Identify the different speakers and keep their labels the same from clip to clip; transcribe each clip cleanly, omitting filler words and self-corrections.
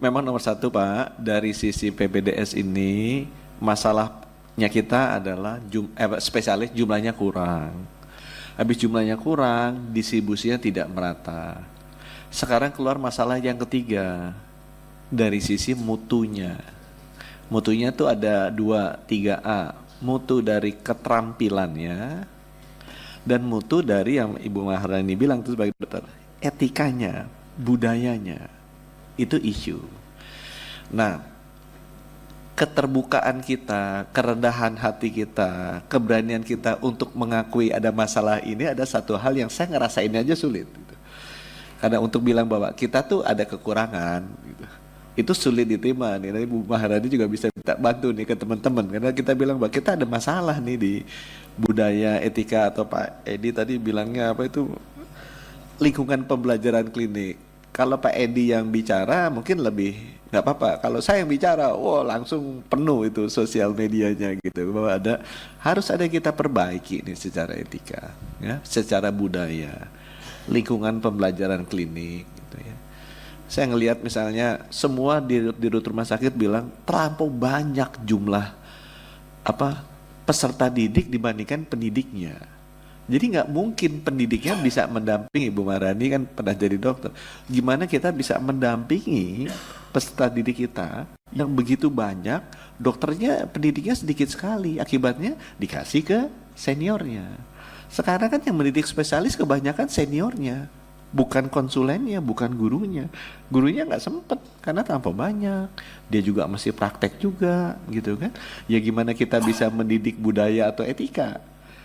Speaker 1: Memang nomor satu Pak, dari sisi PPDS ini masalahnya kita adalah spesialis jumlahnya kurang. Habis jumlahnya kurang, distribusinya tidak merata. Sekarang keluar masalah yang ketiga, dari sisi mutunya. Mutunya tuh ada 2, 3A. Mutu dari keterampilannya, dan mutu dari yang Ibu Maharani bilang itu sebagai dokter, etikanya, budayanya. Itu isu. Nah, keterbukaan kita, kerendahan hati kita, keberanian kita untuk mengakui ada masalah ini, ada satu hal yang saya ngerasain aja sulit gitu. Karena untuk bilang bahwa kita tuh ada kekurangan gitu, itu sulit diterima nih. Nanti Bu Maharani juga bisa minta bantu nih ke teman-teman, karena kita bilang bahwa kita ada masalah nih di budaya, etika, atau Pak Edi tadi bilangnya apa itu, lingkungan pembelajaran klinik. Kalau Pak Edi yang bicara mungkin lebih nggak apa-apa. Kalau saya yang bicara, wah langsung penuh itu sosial medianya gitu. Bahwa harus ada kita perbaiki nih secara etika, ya, secara budaya, lingkungan pembelajaran klinik gitu ya. Saya ngelihat misalnya semua di rumah sakit bilang terlampau banyak jumlah peserta didik dibandingkan pendidiknya. Jadi nggak mungkin pendidiknya bisa mendampingi. Bu Marani kan pernah jadi dokter. Gimana kita bisa mendampingi peserta didik kita yang begitu banyak, dokternya pendidiknya sedikit sekali, akibatnya dikasih ke seniornya. Sekarang kan yang mendidik spesialis kebanyakan seniornya, bukan konsulennya, bukan gurunya. Gurunya nggak sempet karena terlampau banyak. Dia juga mesti praktek juga, gitu kan? Ya gimana kita bisa mendidik budaya atau etika?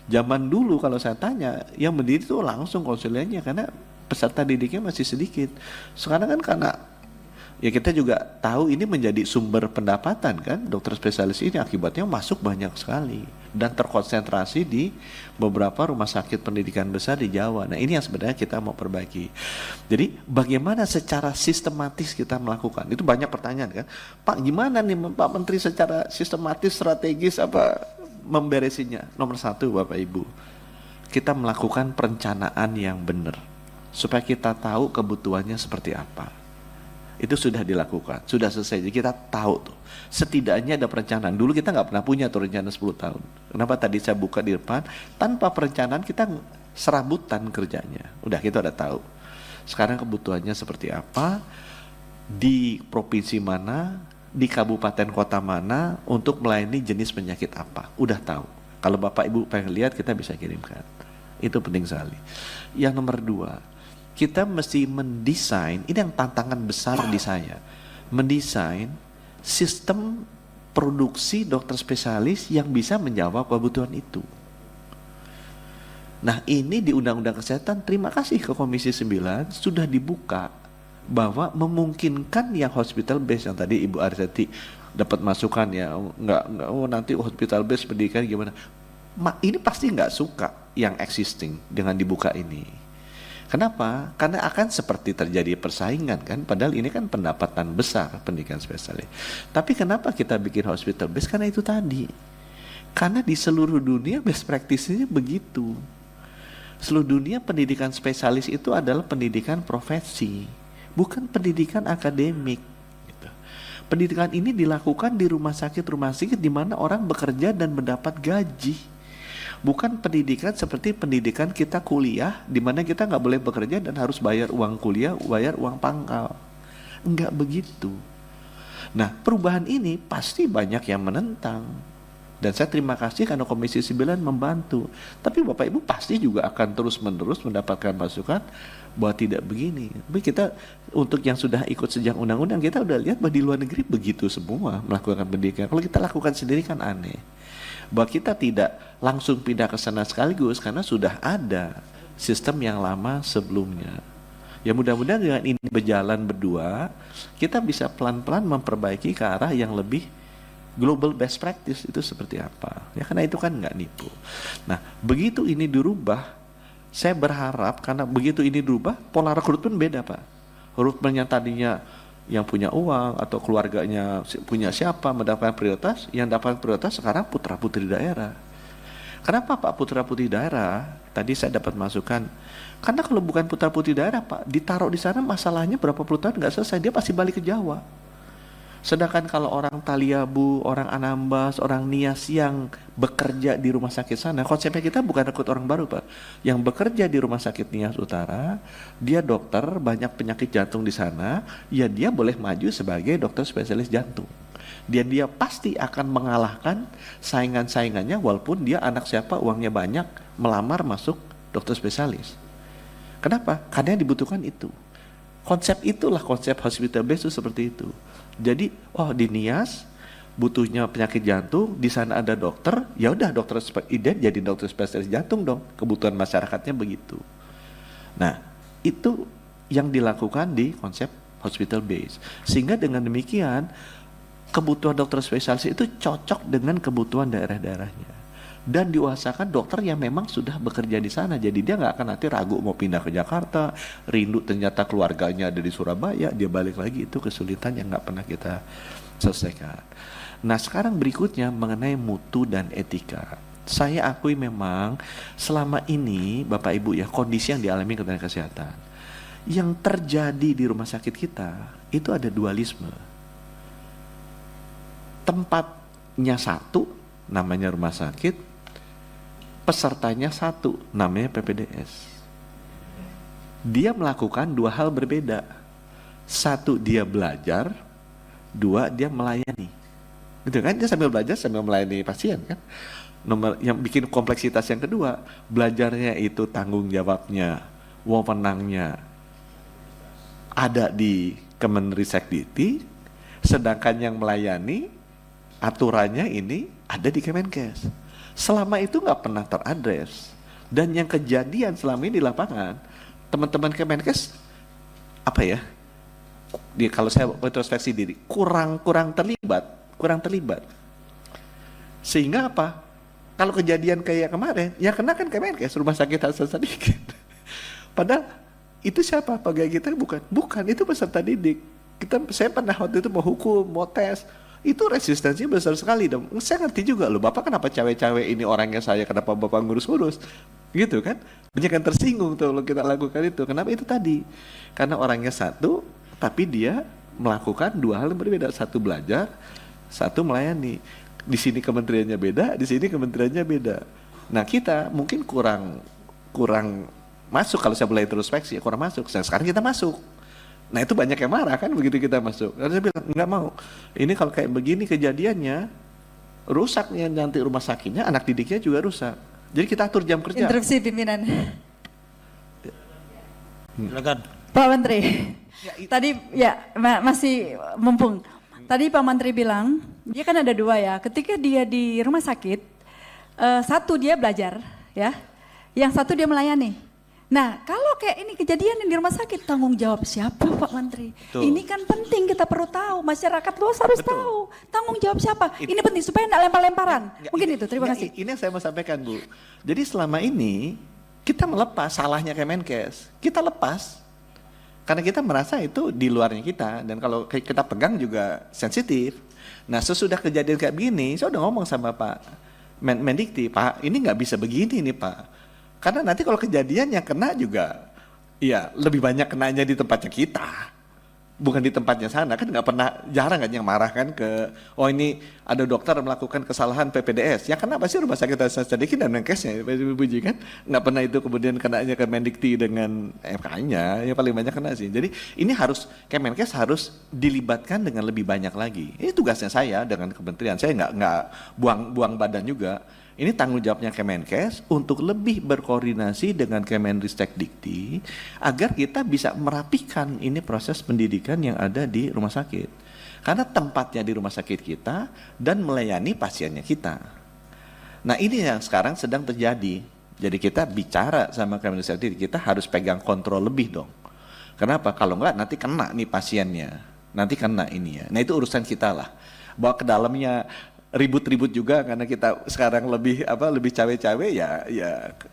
Speaker 1: Zaman dulu kalau saya tanya, yang mendidik itu langsung konsulennya karena peserta didiknya masih sedikit. Sekarang kan karena ya kita juga tahu ini menjadi sumber pendapatan kan, dokter spesialis ini akibatnya masuk banyak sekali dan terkonsentrasi di beberapa rumah sakit pendidikan besar di Jawa. Nah ini yang sebenarnya kita mau perbaiki. Jadi bagaimana secara sistematis kita melakukan? Itu banyak pertanyaan kan, Pak gimana nih Pak Menteri secara sistematis, strategis memberesinya? Nomor satu Bapak Ibu, kita melakukan perencanaan yang benar supaya kita tahu kebutuhannya seperti apa. Itu sudah dilakukan, sudah selesai. Jadi kita tahu tuh, setidaknya ada perencanaan. Dulu kita nggak pernah punya tuh rencana 10 tahun. Kenapa tadi saya buka di depan, tanpa perencanaan kita serabutan kerjanya. Udah kita udah tahu. Sekarang kebutuhannya seperti apa, di provinsi mana, di kabupaten kota mana, untuk melayani jenis penyakit apa. Udah tahu. Kalau Bapak Ibu pengen lihat, kita bisa kirimkan. Itu penting sekali. Yang nomor 2, kita mesti mendesain, ini yang tantangan besar di saya, mendesain sistem produksi dokter spesialis yang bisa menjawab kebutuhan itu. Nah ini di Undang-Undang Kesehatan, terima kasih ke Komisi 9, sudah dibuka bahwa memungkinkan yang hospital base, yang tadi Ibu Arseti dapat masukan ya, nggak nanti hospital base pendidikan gimana. Ini pasti nggak suka yang existing dengan dibuka ini. Kenapa? Karena akan seperti terjadi persaingan kan, padahal ini kan pendapatan besar pendidikan spesialis. Tapi kenapa kita bikin hospital base? Karena itu tadi. Karena di seluruh dunia best practice-nya begitu. Seluruh dunia pendidikan spesialis itu adalah pendidikan profesi, bukan pendidikan akademik. Gitu. Pendidikan ini dilakukan di rumah sakit di mana orang bekerja dan mendapat gaji. Bukan pendidikan seperti pendidikan kita kuliah, di mana kita nggak boleh bekerja dan harus bayar uang kuliah, bayar uang pangkal. Enggak begitu. Nah, perubahan ini pasti banyak yang menentang. Dan saya terima kasih karena Komisi 9 membantu. Tapi Bapak Ibu pasti juga akan terus-menerus mendapatkan masukan bahwa tidak begini. Tapi kita untuk yang sudah ikut sejak undang-undang, kita udah lihat bahwa di luar negeri begitu semua melakukan pendidikan. Kalau kita lakukan sendiri kan aneh. Bahwa kita tidak langsung pindah ke sana sekaligus karena sudah ada sistem yang lama sebelumnya. Ya mudah-mudahan dengan ini berjalan berdua, kita bisa pelan-pelan memperbaiki ke arah yang lebih global best practice itu seperti apa. Ya karena itu kan nggak nipu. Nah begitu ini dirubah, saya berharap karena begitu ini dirubah, pola rekrutmen beda Pak. Rekrutmennya tadinya yang punya uang atau keluarganya punya siapa mendapatkan prioritas, yang dapat prioritas sekarang putra-putri daerah. Kenapa Pak putra-putri daerah? Tadi saya dapat masukan, karena kalau bukan putra-putri daerah Pak, ditaruh di sana masalahnya berapa puluh tahun nggak selesai, dia pasti balik ke Jawa. Sedangkan kalau orang Taliabu, orang Anambas, orang Nias yang bekerja di rumah sakit sana, konsepnya kita bukan rekrut orang baru, Pak. Yang bekerja di rumah sakit Nias Utara, dia dokter, banyak penyakit jantung di sana, ya dia boleh maju sebagai dokter spesialis jantung. Dia pasti akan mengalahkan saingan-saingannya walaupun dia anak siapa, uangnya banyak, melamar masuk dokter spesialis. Kenapa? Karena yang dibutuhkan itu. Konsep itulah konsep hospital base itu seperti itu. Jadi, di Nias butuhnya penyakit jantung, di sana ada dokter, ya udah dokter jadi dokter spesialis jantung dong. Kebutuhan masyarakatnya begitu. Nah, itu yang dilakukan di konsep hospital base. Sehingga dengan demikian kebutuhan dokter spesialis itu cocok dengan kebutuhan daerah-daerahnya. Dan diusahakan dokter yang memang sudah bekerja di sana, jadi dia nggak akan nanti ragu mau pindah ke Jakarta, rindu ternyata keluarganya ada di Surabaya, dia balik lagi, itu kesulitan yang nggak pernah kita selesaikan. Nah sekarang berikutnya mengenai mutu dan etika. Saya akui memang selama ini Bapak Ibu ya, kondisi yang dialami Kementerian Kesehatan yang terjadi di rumah sakit kita itu ada dualisme. Tempatnya satu namanya rumah sakit, pesertanya satu, namanya PPDS. Dia melakukan dua hal berbeda. Satu, dia belajar. Dua, dia melayani. Gitu kan? Dia sambil belajar, sambil melayani pasien kan. Nomor yang bikin kompleksitas yang kedua, belajarnya itu tanggung jawabnya, wewenangnya ada di Kemenristekdikti, sedangkan yang melayani aturannya ini ada di Kemenkes. Selama itu nggak pernah teradres, dan yang kejadian selama ini di lapangan, teman-teman Kemenkes kalau saya introspeksi diri kurang terlibat, sehingga apa? Kalau kejadian kayak kemarin, ya kena kan Kemenkes, Rumah Sakit Hasan Sadikin. Padahal itu siapa? Pegawai kita bukan itu peserta didik. Saya pernah waktu itu mau hukum, mau tes. Itu resistensinya besar sekali dong. Saya ngerti juga loh, Bapak kenapa cawe-cawe ini orangnya saya, kenapa Bapak ngurus-ngurus? Gitu kan? Banyak yang tersinggung tuh kalau kita lakukan itu. Kenapa itu tadi? Karena orangnya satu, tapi dia melakukan dua hal yang berbeda. Satu belajar, satu melayani. Di sini kementeriannya beda, di sini kementeriannya beda. Nah kita mungkin kurang masuk, kalau saya mulai introspeksi, kurang masuk. Sekarang kita masuk. Nah itu banyak yang marah kan begitu kita masuk. Karena saya bilang nggak mau. Ini kalau kayak begini kejadiannya, rusaknya nanti rumah sakitnya, anak didiknya juga rusak. Jadi kita atur jam kerja.
Speaker 2: Interupsi pimpinan.
Speaker 3: Silakan.
Speaker 2: Pak Menteri. Tadi ya masih mumpung. Tadi Pak Menteri bilang dia kan ada dua ya. Ketika dia di rumah sakit, satu dia belajar ya, yang satu dia melayani. Nah, kalau kayak ini kejadian di rumah sakit, tanggung jawab siapa Pak Menteri?
Speaker 1: Betul.
Speaker 2: Ini kan penting, kita perlu tahu, masyarakat luas harus
Speaker 1: Betul.
Speaker 2: tahu. Tanggung jawab siapa? Ini penting supaya tidak lempar-lemparan. Mungkin itu, terima kasih.
Speaker 1: Ini yang saya mau sampaikan Bu. Jadi selama ini kita melepas salahnya Kemenkes. Kita lepas. Karena kita merasa itu di luarnya kita. Dan kalau kita pegang juga sensitif. Nah sesudah kejadian kayak begini, saya udah ngomong sama Pak Mendikti, Pak ini nggak bisa begini nih Pak. Karena nanti kalau kejadian yang kena juga, ya lebih banyak kenanya di tempatnya kita, bukan di tempatnya sana. Kan nggak pernah, jarang kan yang marah kan ke, ini ada dokter melakukan kesalahan PPDS. Yang kena pasti Rumah Sakit Hasan Sadikin dan Menkesnya, Puji kan. Nggak pernah itu kemudian kenanya ke Mendikti dengan MK-nya, yang paling banyak kena sih. Jadi ini harus, Kemenkes harus dilibatkan dengan lebih banyak lagi. Ini tugasnya saya dengan kementerian, saya nggak buang badan juga. Ini tanggung jawabnya Kemenkes untuk lebih berkoordinasi dengan Kemenristekdikti agar kita bisa merapikan ini proses pendidikan yang ada di rumah sakit. Karena tempatnya di rumah sakit kita dan melayani pasiennya kita. Nah ini yang sekarang sedang terjadi. Jadi kita bicara sama Kemenristekdikti, kita harus pegang kontrol lebih dong. Kenapa? Kalau enggak nanti kena nih pasiennya. Nanti kena ini ya. Nah itu urusan kita lah. Bawa ke dalamnya ribut-ribut juga karena kita sekarang lebih cawe-cawe ya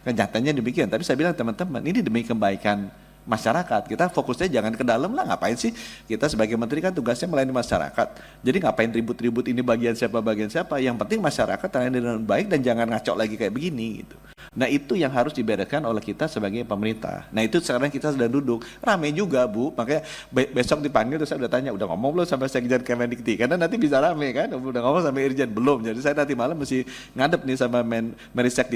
Speaker 1: kenyataannya demikian. Tapi saya bilang teman-teman, ini demi kebaikan masyarakat. Kita fokusnya jangan ke dalam lah, ngapain sih? Kita sebagai menteri kan tugasnya melayani masyarakat. Jadi ngapain ribut-ribut ini bagian siapa. Yang penting masyarakat terlayani dengan baik dan jangan ngaco lagi kayak begini gitu. Nah itu yang harus dibereskan oleh kita sebagai pemerintah. Nah itu sekarang kita sedang duduk, rame juga Bu, makanya besok dipanggil terus saya udah tanya, udah ngomong belum sama Sekjen Kemendikti? Karena nanti bisa rame kan, udah ngomong sama Irjen belum, jadi saya nanti malam mesti ngadep nih sama Menristek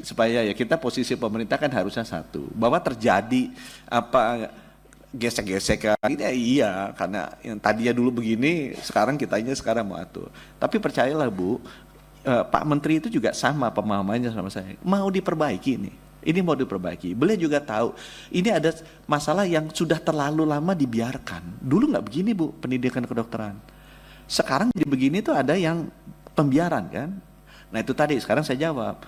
Speaker 1: supaya ya kita posisi pemerintah kan harusnya satu, bahwa terjadi apa gesek-gesekan ini ya iya, karena yang tadinya dulu begini, sekarang sekarang mau atur. Tapi percayalah Bu, Pak Menteri itu juga sama pemahamannya sama saya. Mau diperbaiki nih. Ini mau diperbaiki. Beliau juga tahu ini ada masalah yang sudah terlalu lama dibiarkan. Dulu nggak begini Bu, pendidikan kedokteran. Sekarang jadi begini tuh ada yang pembiaran kan. Nah itu tadi, sekarang saya jawab.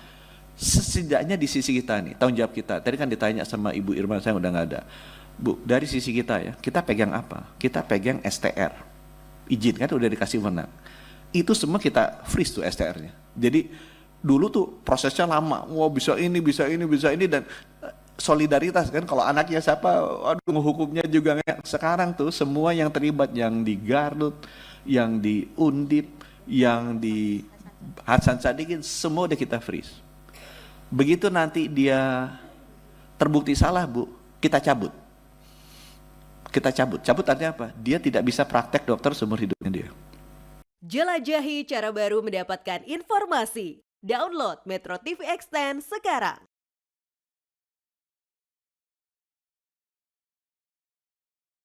Speaker 1: Setidaknya di sisi kita nih, tanggung jawab kita. Tadi kan ditanya sama Ibu Irma, saya udah nggak ada. Bu, dari sisi kita ya, kita pegang apa? Kita pegang STR. Izin kan udah dikasih wewenang. Itu semua kita freeze tuh STR-nya. Jadi dulu tuh prosesnya lama, wah bisa ini dan solidaritas kan, kalau anaknya siapa, aduh hukumnya juga nggak. Sekarang tuh semua yang terlibat, yang di Garut, yang di Undip, yang di Hasan Sadikin, semua udah kita freeze. Begitu nanti dia terbukti salah Bu, kita cabut. Kita cabut. Cabut artinya apa? Dia tidak bisa praktek dokter seumur hidupnya dia.
Speaker 3: Jelajahi cara baru mendapatkan informasi. Download Metro TV Extend sekarang.